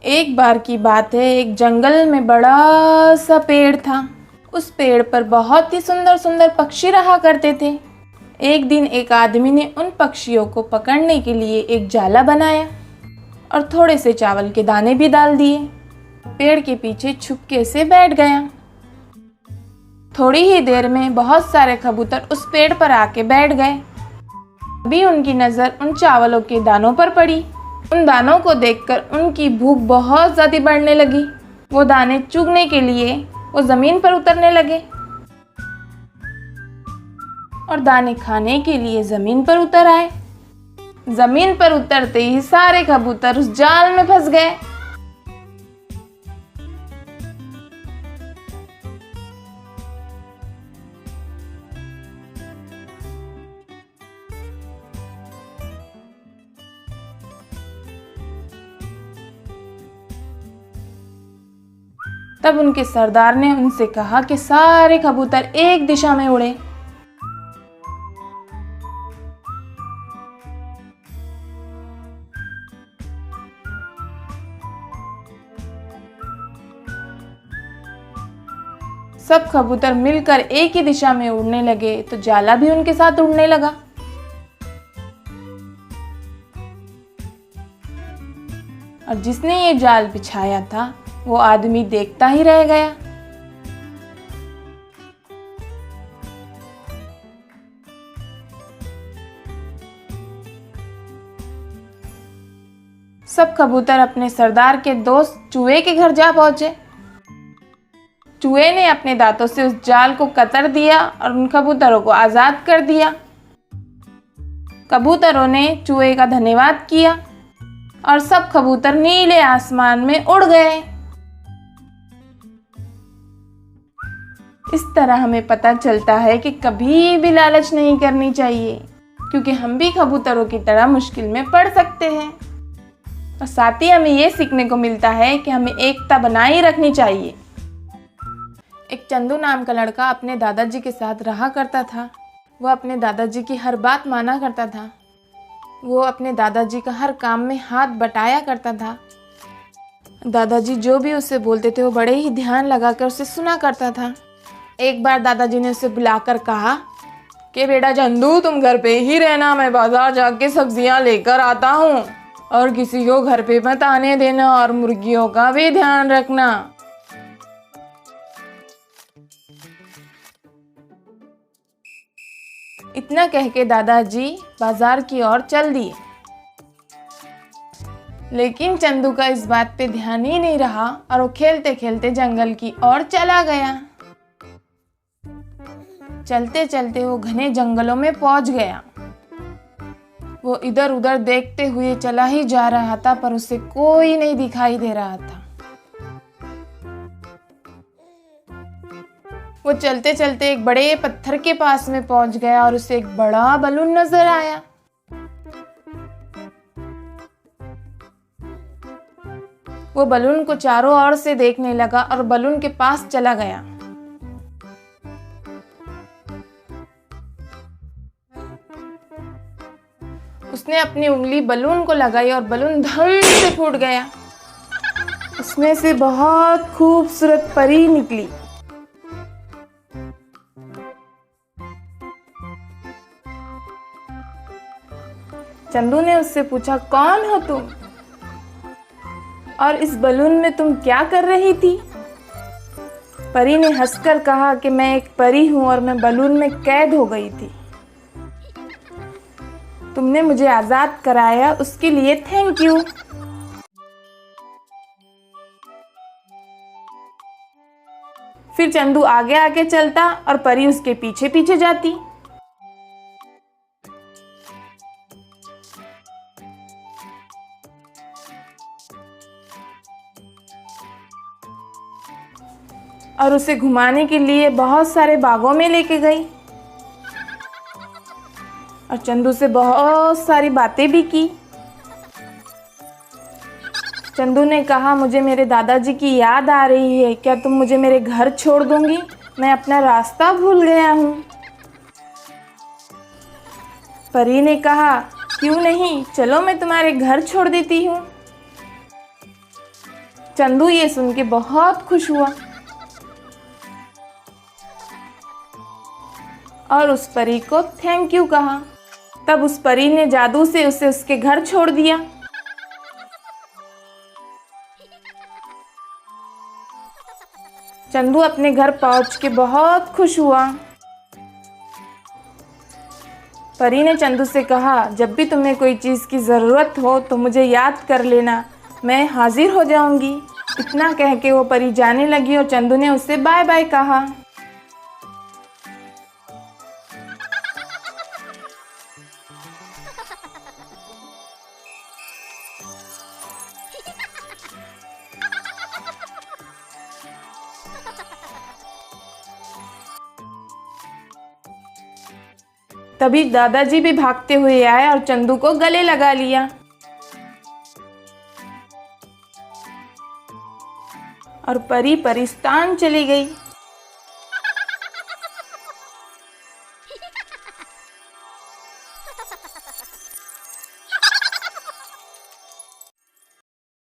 एक बार की बात है, एक जंगल में बड़ा सा पेड़ था। उस पेड़ पर बहुत ही सुंदर सुंदर पक्षी रहा करते थे। एक दिन एक आदमी ने उन पक्षियों को पकड़ने के लिए एक जाला बनाया और थोड़े से चावल के दाने भी डाल दिए। पेड़ के पीछे छुपके से बैठ गया। थोड़ी ही देर में बहुत सारे कबूतर उस पेड़ पर आके बैठ गए। अभी उनकी नज़र उन चावलों के दानों पर पड़ी। उन दानों को देखकर उनकी भूख बहुत ज़्यादा बढ़ने लगी। वो दाने चुगने के लिए वो ज़मीन पर उतरने लगे और दाने खाने के लिए ज़मीन पर उतर आए। ज़मीन पर उतरते ही सारे कबूतर उस जाल में फंस गए। तब उनके सरदार ने उनसे कहा कि सारे कबूतर एक दिशा में उड़े। सब कबूतर मिलकर एक ही दिशा में उड़ने लगे तो जाला भी उनके साथ उड़ने लगा। और जिसने ये जाल बिछाया था वो आदमी देखता ही रह गया। सब कबूतर अपने सरदार के दोस्त चूहे के घर जा पहुंचे। चूहे ने अपने दांतों से उस जाल को कतर दिया और उन कबूतरों को आज़ाद कर दिया। कबूतरों ने चूहे का धन्यवाद किया और सब कबूतर नीले आसमान में उड़ गए। इस तरह हमें पता चलता है कि कभी भी लालच नहीं करनी चाहिए, क्योंकि हम भी कबूतरों की तरह मुश्किल में पड़ सकते हैं। और साथ ही हमें ये सीखने को मिलता है कि हमें एकता बनाए रखनी चाहिए। एक चंदू नाम का लड़का अपने दादाजी के साथ रहा करता था। वो अपने दादाजी की हर बात माना करता था। वो अपने दादाजी का हर काम में हाथ बटाया करता था। दादाजी जो भी उससे बोलते थे वो बड़े ही ध्यान लगाकर उसे सुना करता था। एक बार दादाजी ने उसे बुलाकर कहा कि बेटा चंदू, तुम घर पे ही रहना, मैं बाजार जाके सब्जियां लेकर आता हूँ और किसी को घर पे मत आने देना और मुर्गियों का भी ध्यान रखना। इतना कह के दादाजी बाजार की ओर चल दिए। लेकिन चंदू का इस बात पे ध्यान ही नहीं रहा और वो खेलते खेलते जंगल की ओर चला गया। चलते चलते वो घने जंगलों में पहुंच गया। वो इधर उधर देखते हुए चला ही जा रहा था, पर उसे कोई नहीं दिखाई दे रहा था। वो चलते चलते एक बड़े पत्थर के पास में पहुंच गया और उसे एक बड़ा बलून नजर आया। वो बलून को चारों ओर से देखने लगा और बलून के पास चला गया। उसने अपनी उंगली बलून को लगाई और बलून धम से फूट गया। उसमें से बहुत खूबसूरत परी निकली। चंदू ने उससे पूछा, कौन हो तुम और इस बलून में तुम क्या कर रही थी? परी ने हंसकर कहा कि मैं एक परी हूं और मैं बलून में कैद हो गई थी। तुमने मुझे आजाद कराया, उसके लिए थैंक यू। फिर चंदू आगे आगे चलता और परी उसके पीछे पीछे जाती। और उसे घुमाने के लिए बहुत सारे बागों में लेके गई और चंदू से बहुत सारी बातें भी की। चंदू ने कहा, मुझे मेरे दादाजी की याद आ रही है, क्या तुम मुझे मेरे घर छोड़ दोगी? मैं अपना रास्ता भूल गया हूँ। परी ने कहा, क्यों नहीं, चलो मैं तुम्हारे घर छोड़ देती हूँ। चंदू ये सुन के बहुत खुश हुआ और उस परी को थैंक यू कहा। तब उस परी ने जादू से उसे उसके घर छोड़ दिया। चंदू अपने घर पहुंच के बहुत खुश हुआ। परी ने चंदू से कहा, जब भी तुम्हें कोई चीज़ की ज़रूरत हो तो मुझे याद कर लेना, मैं हाजिर हो जाऊंगी। इतना कह के वो परी जाने लगी और चंदू ने उससे बाय बाय कहा। तभी दादाजी भी भागते हुए आए और चंदू को गले लगा लिया और परी परिस्तान चली गई।